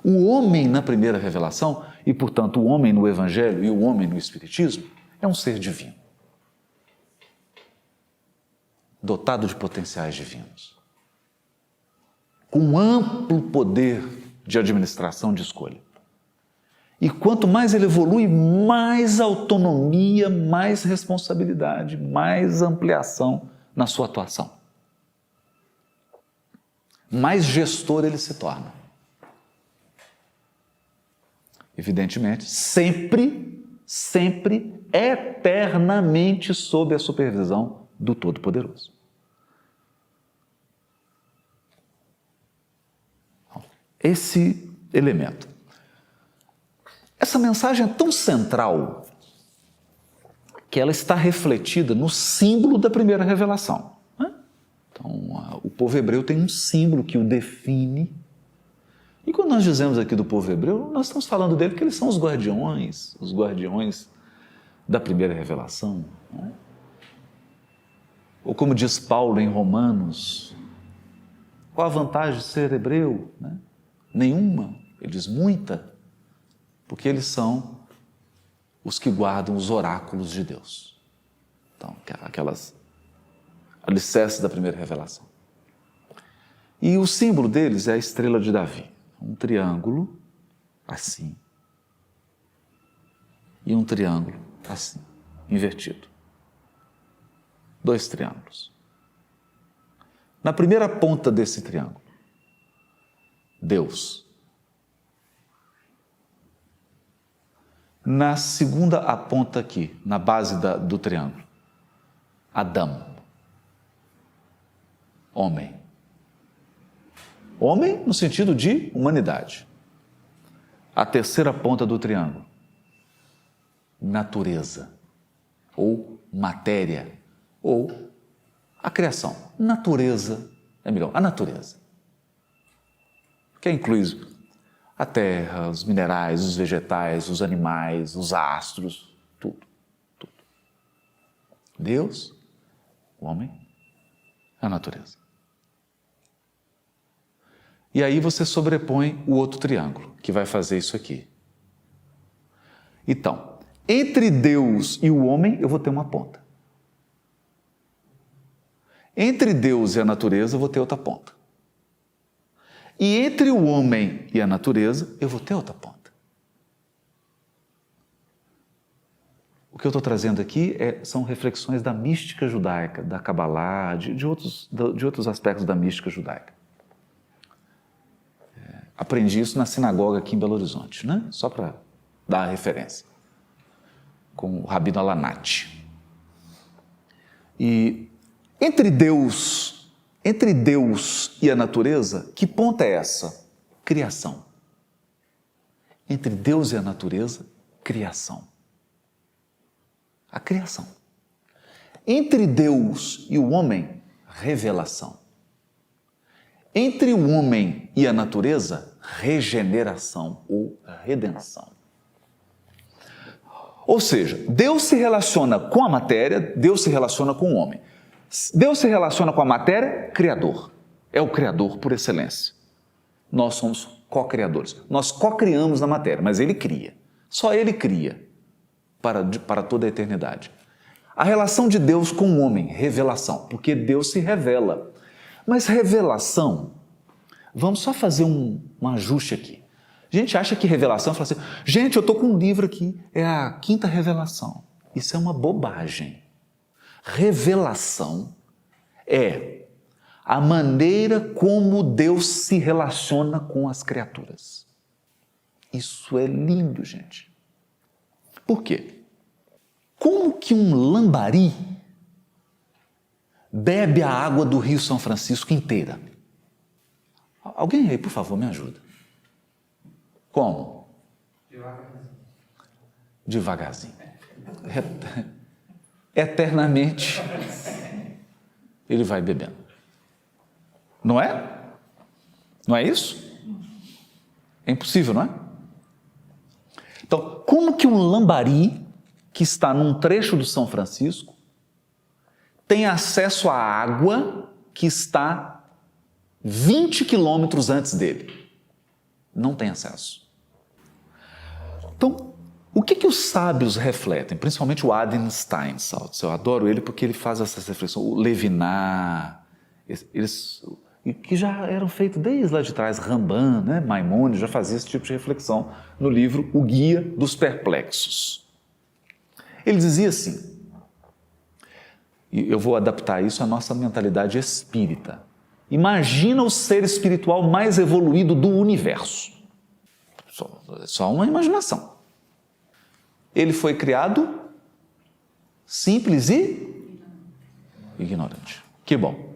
O homem na primeira revelação, e portanto o homem no Evangelho e o homem no Espiritismo, é um ser divino, dotado de potenciais divinos, com amplo poder de administração de escolha. E quanto mais ele evolui, mais autonomia, mais responsabilidade, mais ampliação na sua atuação. Mais gestor ele se torna. Evidentemente, sempre, eternamente sob a supervisão do Todo-Poderoso. Esse elemento. Essa mensagem é tão central que ela está refletida no símbolo da primeira revelação. Então, o povo hebreu tem um símbolo que o define. E quando nós dizemos aqui do povo hebreu, nós estamos falando dele porque eles são os guardiões da primeira revelação. Ou como diz Paulo em Romanos, qual a vantagem de ser hebreu? Nenhuma, ele diz muita, porque eles são os que guardam os oráculos de Deus. Então, aquelas alicerces da primeira revelação. E o símbolo deles é a estrela de Davi, um triângulo assim, e um triângulo assim, invertido. 2 triângulos. Na primeira ponta desse triângulo, Deus. Na segunda a ponta aqui, na base do triângulo, Adão. Homem. Homem no sentido de humanidade. A terceira ponta do triângulo, natureza, ou matéria, ou a criação. Natureza é melhor, a natureza. Que inclui a terra, os minerais, os vegetais, os animais, os astros, tudo. Deus, o homem, a natureza. E aí você sobrepõe o outro triângulo, que vai fazer isso aqui. Então, entre Deus e o homem, eu vou ter uma ponta. Entre Deus e a natureza, eu vou ter outra ponta. E entre o homem e a natureza, eu vou ter outra ponta. O que eu estou trazendo aqui são reflexões da mística judaica, da Kabbalah, de outros aspectos da mística judaica. Aprendi isso na sinagoga aqui em Belo Horizonte, Só para dar a referência, com o Rabino Alanat. E entre Deus e a natureza, que ponta é essa? Criação. Entre Deus e a natureza, criação. A criação. Entre Deus e o homem, revelação. Entre o homem e a natureza, regeneração ou redenção. Ou seja, Deus se relaciona com a matéria, Deus se relaciona com o homem. Deus se relaciona com a matéria, criador. É o criador por excelência. Nós somos co-criadores. Nós co-criamos na matéria, mas Ele cria. Só Ele cria para toda a eternidade. A relação de Deus com o homem, revelação, porque Deus se revela. Mas revelação, vamos só fazer um ajuste aqui. A gente acha que revelação, fala assim, gente, eu estou com um livro aqui, é a 5ª revelação. Isso é uma bobagem. Revelação é a maneira como Deus se relaciona com as criaturas. Isso é lindo, gente. Por quê? Como que um lambari bebe a água do Rio São Francisco inteira? Alguém aí, por favor, me ajuda. Como? Devagarzinho. Eternamente ele vai bebendo. Não é? Não é isso? É impossível, não é? Então, como que um lambari que está num trecho do São Francisco tem acesso à água que está 20 quilômetros antes dele? Não tem acesso. Então, o que os sábios refletem? Principalmente o Adrian Steinsaltz. Eu adoro ele porque ele faz essas reflexões. O Levinas, eles, que já eram feitos desde lá de trás. Ramban, né? Maimônides já fazia esse tipo de reflexão no livro O Guia dos Perplexos. Ele dizia assim, e eu vou adaptar isso à nossa mentalidade espírita. Imagina o ser espiritual mais evoluído do universo. Só uma imaginação. Ele foi criado simples e ignorante. Que bom.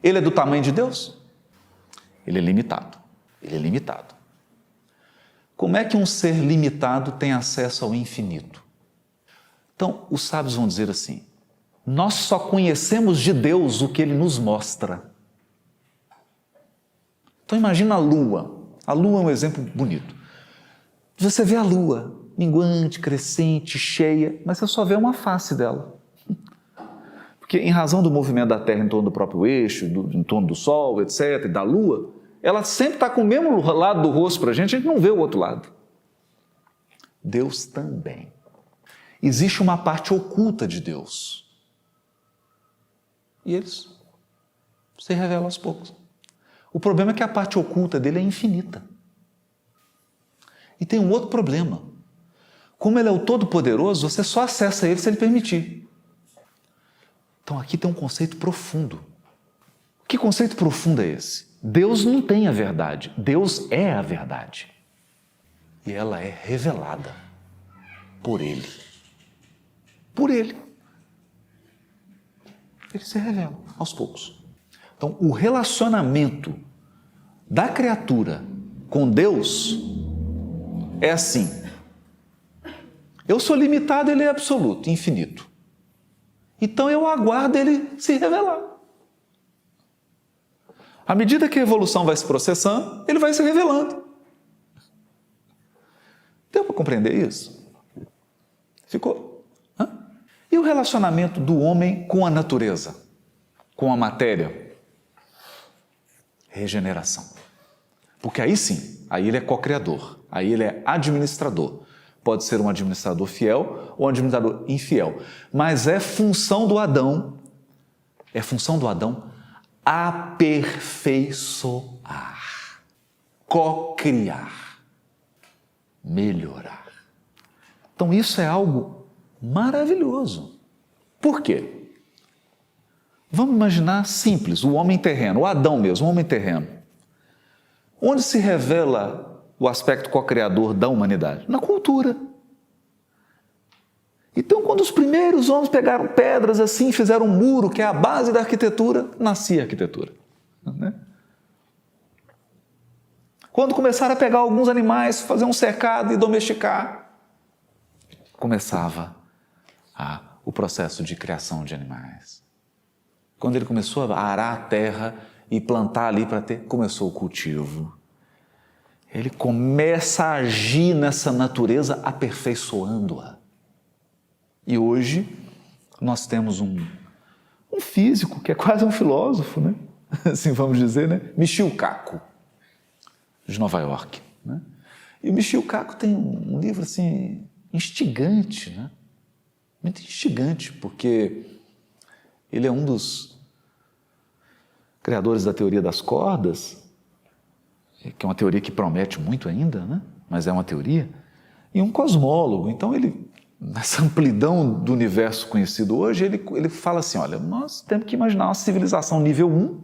Ele é do tamanho de Deus? Ele é limitado. Ele é limitado. Como é que um ser limitado tem acesso ao infinito? Então, os sábios vão dizer assim, nós só conhecemos de Deus o que Ele nos mostra. Então imagina a Lua. A Lua é um exemplo bonito. Você vê a Lua, minguante, crescente, cheia, mas você só vê uma face dela. Porque em razão do movimento da Terra em torno do próprio eixo, em torno do Sol, etc., e da Lua, ela sempre está com o mesmo lado do rosto para a gente não vê o outro lado. Deus também. Existe uma parte oculta de Deus. E eles se revelam aos poucos. O problema é que a parte oculta dele é infinita. E tem um outro problema. Como ele é o Todo-Poderoso, você só acessa ele se ele permitir. Então aqui tem um conceito profundo. Que conceito profundo é esse? Deus não tem a verdade. Deus é a verdade. E ela é revelada por Ele. Por Ele. Ele se revela aos poucos. Então, o relacionamento da criatura com Deus é assim. Eu sou limitado, Ele é absoluto, infinito. Então, eu aguardo Ele se revelar. À medida que a evolução vai se processando, Ele vai se revelando. Deu para compreender isso? Ficou? Hã? E o relacionamento do homem com a natureza, com a matéria? Regeneração. Porque aí sim, aí ele é co-criador, aí ele é administrador. Pode ser um administrador fiel ou um administrador infiel. Mas é função do Adão aperfeiçoar, co-criar, melhorar. Então isso é algo maravilhoso. Por quê? Vamos imaginar simples, o homem terreno, o Adão mesmo, o homem terreno. Onde se revela o aspecto co-criador da humanidade? Na cultura. Então, quando os primeiros homens pegaram pedras assim, fizeram um muro, que é a base da arquitetura, nascia a arquitetura. Né? Quando começaram a pegar alguns animais, fazer um cercado e domesticar, começava o processo de criação de animais. Quando ele começou a arar a terra e plantar ali para ter, começou o cultivo. Ele começa a agir nessa natureza aperfeiçoando-a. E hoje nós temos um físico que é quase um filósofo, né? Assim vamos dizer, né? Michio Kaku, de Nova York. Né? E o Michio Kaku tem um livro assim instigante, né? Muito instigante, porque ele é um dos criadores da teoria das cordas, que é uma teoria que promete muito ainda, né? Mas é uma teoria, e um cosmólogo. Então ele, nessa amplidão do universo conhecido hoje, ele fala assim, olha, nós temos que imaginar uma civilização nível 1,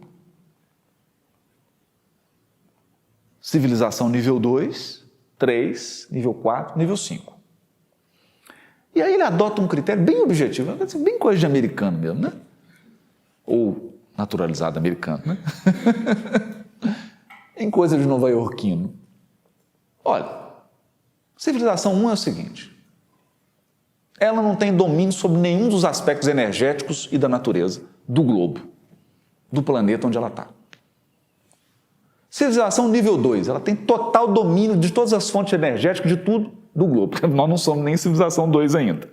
civilização nível 2, 3, nível 4, nível 5. E aí ele adota um critério bem objetivo, bem coisa de americano mesmo, né? Ou naturalizado americano, né? Em coisa de nova-iorquino. Olha, civilização 1 é o seguinte, ela não tem domínio sobre nenhum dos aspectos energéticos e da natureza do globo, do planeta onde ela está. Civilização nível 2, ela tem total domínio de todas as fontes energéticas, de tudo do globo, porque nós não somos nem civilização 2 ainda.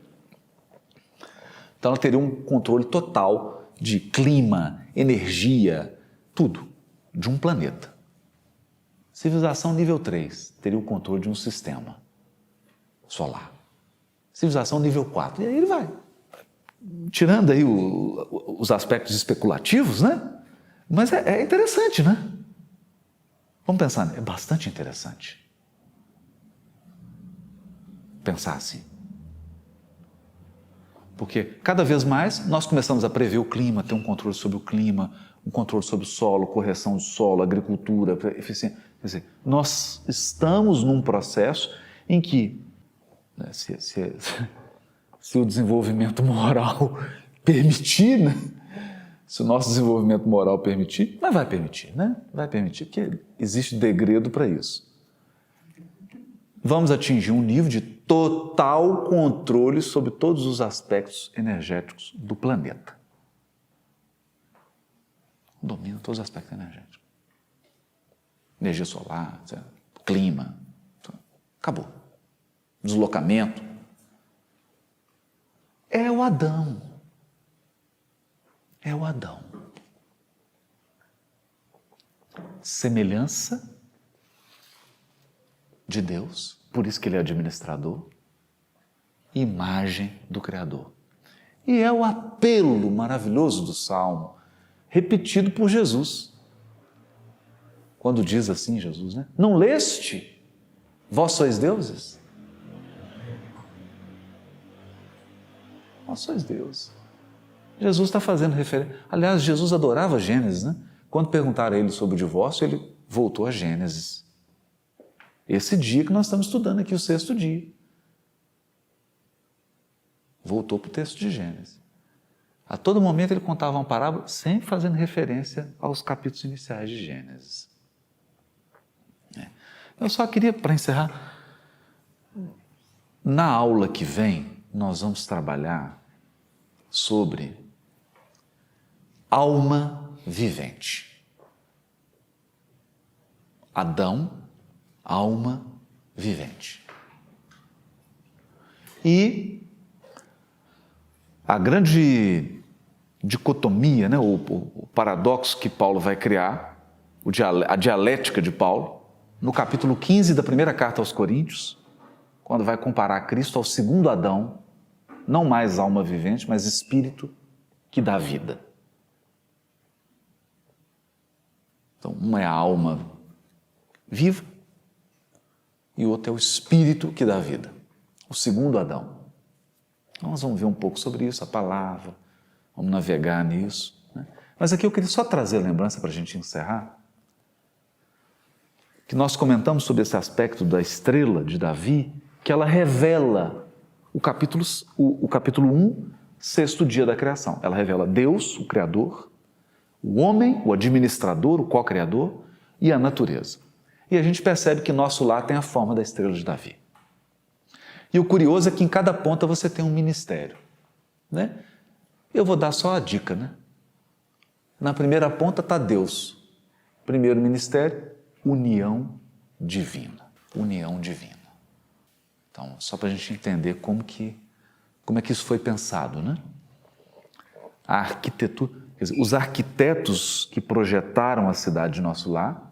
Então ela teria um controle total de clima, energia, tudo, de um planeta. Civilização nível 3 teria o controle de um sistema solar. Civilização nível 4. E aí ele vai tirando aí os aspectos especulativos, né? Mas é interessante, né? Vamos pensar, é bastante interessante pensar assim. Porque cada vez mais nós começamos a prever o clima, ter um controle sobre o clima, um controle sobre o solo, correção do solo, agricultura, eficiência. Quer dizer, nós estamos num processo em que, né, se o desenvolvimento moral permitir, né? Se o nosso desenvolvimento moral permitir, mas vai permitir, né? Vai permitir, porque existe degredo para isso. Vamos atingir um nível de total controle sobre todos os aspectos energéticos do planeta. Domina todos os aspectos energéticos. Energia solar, clima, acabou. Deslocamento. É o Adão. É o Adão. Semelhança de Deus, por isso que ele é administrador, imagem do Criador. E é o apelo maravilhoso do Salmo, repetido por Jesus. Quando diz assim, Jesus, né? Não leste? Vós sois deuses? Vós sois deuses. Jesus está fazendo referência. Aliás, Jesus adorava Gênesis, né? Quando perguntaram a ele sobre o divórcio, ele voltou a Gênesis. Esse dia que nós estamos estudando aqui, o 6º dia. Voltou para o texto de Gênesis. A todo momento ele contava uma parábola, sempre fazendo referência aos capítulos iniciais de Gênesis. Eu só queria, para encerrar, na aula que vem, nós vamos trabalhar sobre alma vivente. Adão, alma vivente. E a grande dicotomia, né, o paradoxo que Paulo vai criar, a dialética de Paulo, no capítulo 15 da primeira carta aos Coríntios, quando vai comparar Cristo ao segundo Adão, não mais alma vivente, mas espírito que dá vida. Então, uma é a alma viva e o outro é o espírito que dá vida, o segundo Adão. Então, nós vamos ver um pouco sobre isso, a palavra, vamos navegar nisso, né? Mas aqui eu queria só trazer a lembrança para a gente encerrar, que nós comentamos sobre esse aspecto da estrela de Davi, que ela revela o capítulo 1, 6º dia da criação. Ela revela Deus, o Criador, o homem, o administrador, o co-criador e a natureza. E a gente percebe que nosso lar tem a forma da estrela de Davi. E o curioso é que em cada ponta você tem um ministério, né? Eu vou dar só a dica, né? Na primeira ponta está Deus. Primeiro ministério, união divina. União divina. Então, só para a gente entender como é que isso foi pensado, né? A arquitetura, quer dizer, os arquitetos que projetaram a cidade de Nosso Lar,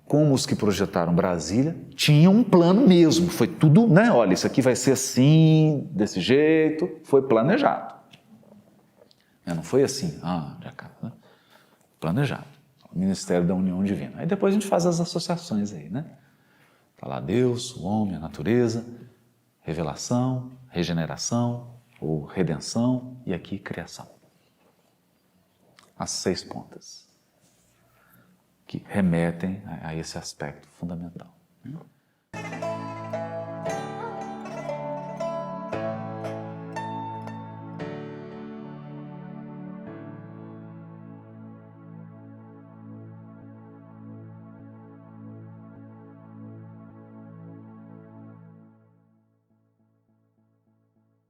como os que projetaram Brasília, tinham um plano mesmo, foi tudo, né? Olha, isso aqui vai ser assim, desse jeito, foi planejado. Não foi assim, né? Planejado. O Ministério da União Divina. Aí depois a gente faz as associações aí, né? Está lá Deus, o homem, a natureza, revelação, regeneração ou redenção e aqui criação. As 6 pontas que remetem a esse aspecto fundamental.